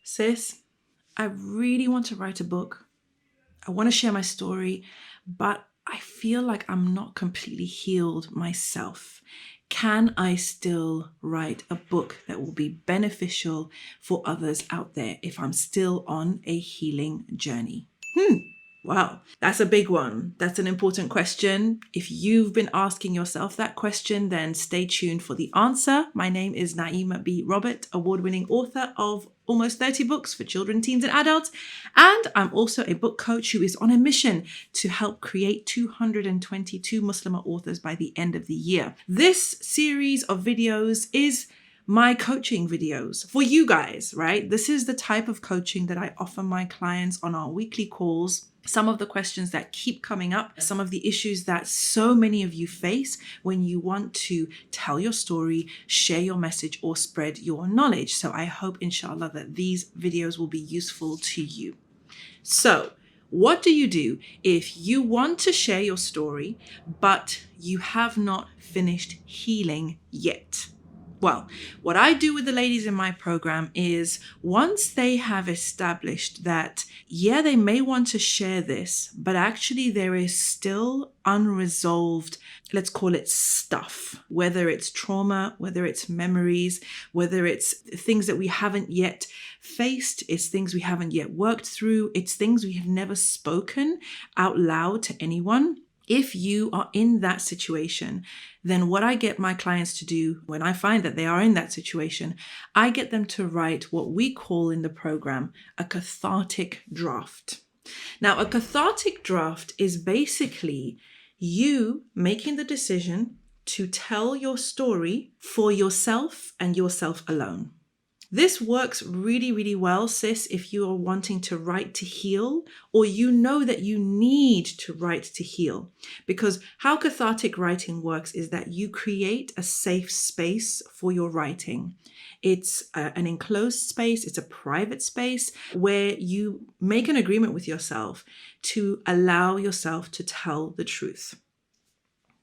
sis, I really want to write a book. I want to share my story, but I feel like I'm not completely healed myself. Can I still write a book that will be beneficial for others out there if I'm still on a healing journey? Well, that's a big one. That's an important question. If you've been asking yourself that question, then stay tuned for the answer. My name is Naima B. Robert, award-winning author of almost 30 books for children, teens, and adults. And I'm also a book coach who is on a mission to help create 222 Muslimah authors by the end of the year. This series of videos is my coaching videos for you guys, right? This is the type of coaching that I offer my clients on our weekly calls. Some of the questions that keep coming up, some of the issues that so many of you face when you want to tell your story, share your message, or spread your knowledge. So I hope, inshallah, that these videos will be useful to you. So what do you do if you want to share your story, but you have not finished healing yet? Well, what I do with the ladies in my program is once they have established that, yeah, they may want to share this, but actually there is still unresolved, let's call it stuff, whether it's trauma, whether it's memories, whether it's things that we haven't yet faced, it's things we haven't yet worked through, it's things we have never spoken out loud to anyone. If you are in that situation, then what I get my clients to do when I find that they are in that situation, I get them to write what we call in the program a cathartic draft. Now, a cathartic draft is basically you making the decision to tell your story for yourself and yourself alone. This works really, really well, sis, if you are wanting to write to heal, or you know that you need to write to heal. Because how cathartic writing works is that you create a safe space for your writing. It's an enclosed space, it's a private space where you make an agreement with yourself to allow yourself to tell the truth.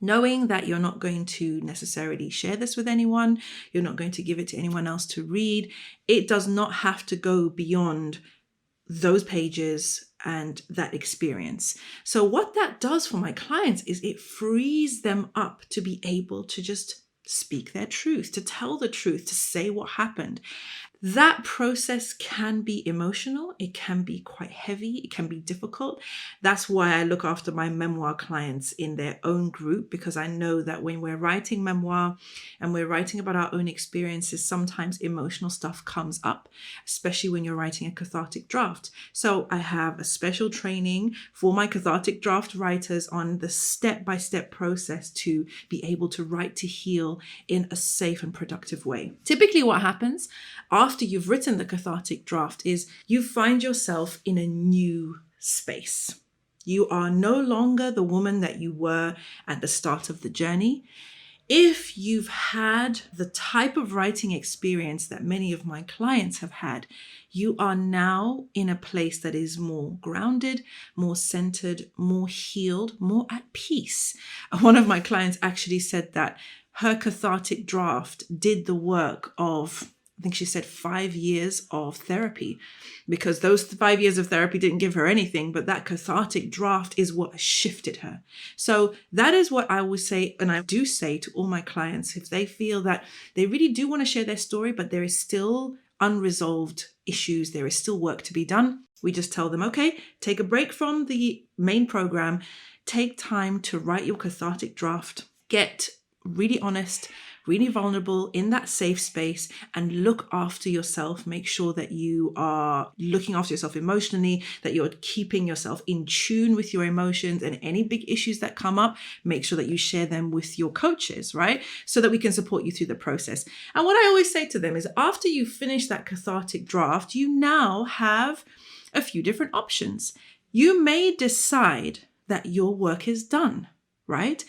Knowing that you're not going to necessarily share this with anyone, you're not going to give it to anyone else to read. It does not have to go beyond those pages and that experience. So what that does for my clients is it frees them up to be able to just speak their truth, to tell the truth, to say what happened. That process can be emotional. It can be quite heavy. It can be difficult. That's why I look after my memoir clients in their own group, because I know that when we're writing memoir and we're writing about our own experiences, sometimes emotional stuff comes up, especially when you're writing a cathartic draft. So I have a special training for my cathartic draft writers on the step-by-step process to be able to write to heal in a safe and productive way. Typically what happens after you've written the cathartic draft is you find yourself in a new space. You are no longer the woman that you were at the start of the journey. If you've had the type of writing experience that many of my clients have had, you are now in a place that is more grounded, more centered, more healed, more at peace. One of my clients actually said that her cathartic draft did the work of, I think she said 5 years of therapy, because those 5 years of therapy didn't give her anything, but that cathartic draft is what shifted her. So that is what I would say, and I do say to all my clients, if they feel that they really do want to share their story, but there is still unresolved issues, there is still work to be done, we just tell them, okay, take a break from the main program, take time to write your cathartic draft, get really honest, really vulnerable in that safe space, and look after yourself. Make sure that you are looking after yourself emotionally, that you're keeping yourself in tune with your emotions, and any big issues that come up, make sure that you share them with your coaches, right? So that we can support you through the process. And what I always say to them is after you finish that cathartic draft, you now have a few different options. You may decide that your work is done, right?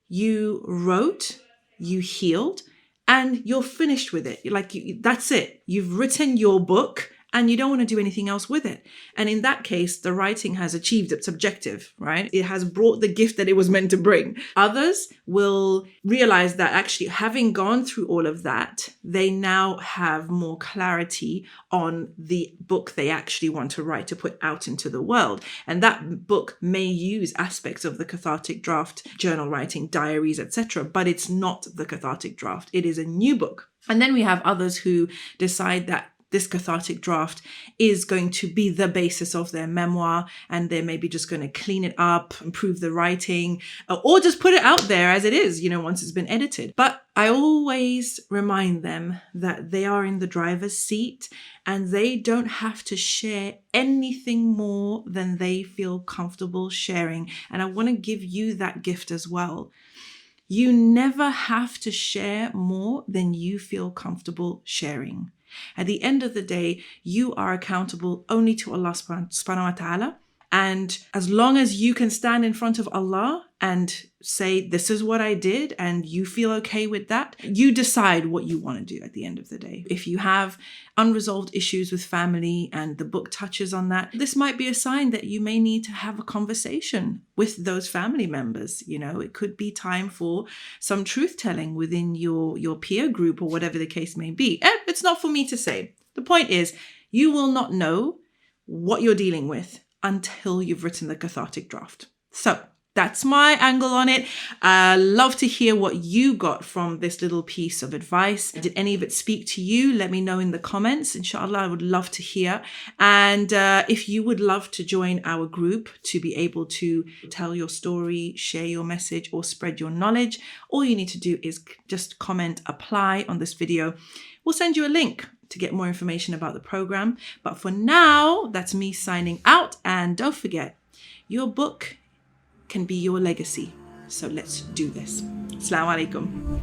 You wrote, you healed, and you're finished with it. That's it. You've written your book and you don't want to do anything else with it. And in that case, the writing has achieved its objective, right? It has brought the gift that it was meant to bring. Others will realize that actually, having gone through all of that, they now have more clarity on the book they actually want to write, to put out into the world. And that book may use aspects of the cathartic draft, journal writing, diaries, etc., but it's not the cathartic draft. It is a new book. And then we have others who decide that this cathartic draft is going to be the basis of their memoir, and they're maybe just going to clean it up, improve the writing, or just put it out there as it is, once it's been edited. But I always remind them that they are in the driver's seat and they don't have to share anything more than they feel comfortable sharing. And I want to give you that gift as well. You never have to share more than you feel comfortable sharing. At the end of the day, you are accountable only to Allah subhanahu wa ta'ala. And as long as you can stand in front of Allah and say, this is what I did, and you feel okay with that, you decide what you want to do at the end of the day. If you have unresolved issues with family and the book touches on that, this might be a sign that you may need to have a conversation with those family members. It could be time for some truth telling within your peer group or whatever the case may be. It's not for me to say. The point is, you will not know what you're dealing with until you've written the cathartic draft. So that's my angle on it. I love to hear what you got from this little piece of advice. Did any of it speak to you? Let me know in the comments. Inshallah, I would love to hear. And if you would love to join our group to be able to tell your story, share your message, or spread your knowledge, all you need to do is just comment apply on this video. We'll send you a link to get more information about the program. But for now, that's me signing out. And don't forget, your book can be your legacy. So let's do this. Assalamu alaikum.